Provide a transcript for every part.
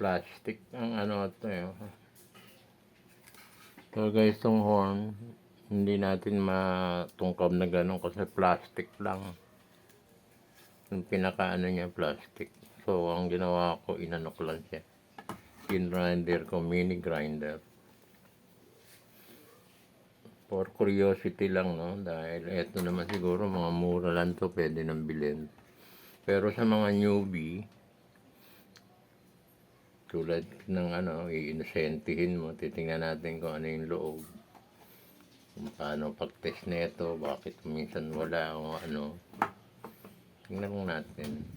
plastic ang ano ito eh. So guys, itong horn, hindi natin matungkab na ganun kasi plastic lang. Yung pinaka ano niya, plastic. So ang ginawa ko, inano ko lang siya. Grinder ko, mini grinder. For curiosity lang, no? Dahil eto naman siguro mga mura lang to, pwede nang bilhin. Pero sa mga newbie, tulad ng ano, iinosentihin mo, titingnan natin kung ano yung loob. Kung paano pag-test nito, bakit minsan wala o ano. Tingnan lang natin.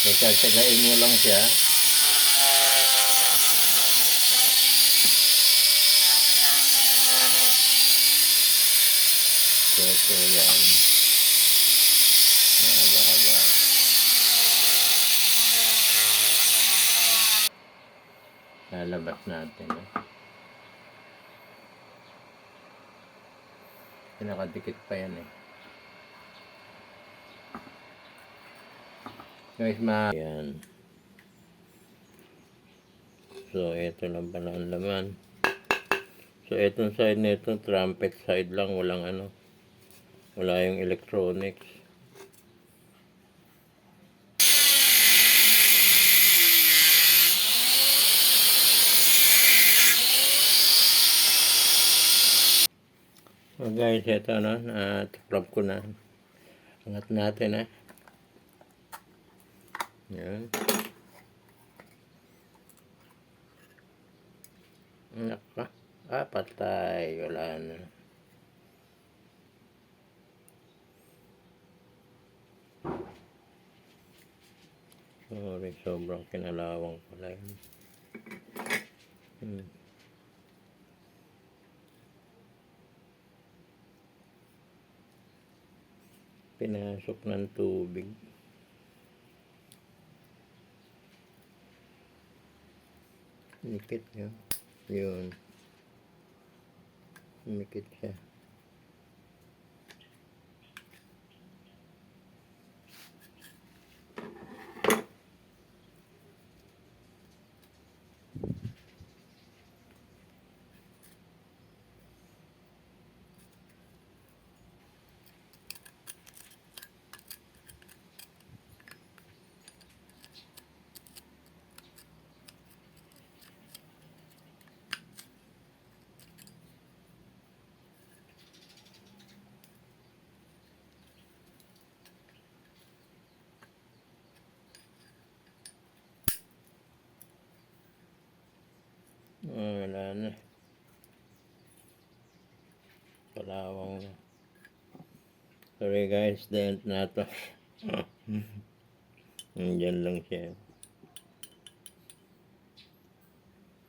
Sasagain mo lang siya. So yan. Mahaba-haba. Lalabas natin. Pinakadikit pa yan eh. Guys, yan. So, ito lang pala ang laman. So, itong side na ito, trumpet side lang. Walang ano. Wala yung electronics. So guys, ito na. Tuklap ko na. Angat natin Yan. Anak pa. Patay. Wala na. Sorry, sobrang kinalawang pala yun. Pinasok ng tubig. Mikit nyo. Yun. Mikit siya. Wala na. Palawang na. Sorry guys, dahil na to. Nandiyan lang siya.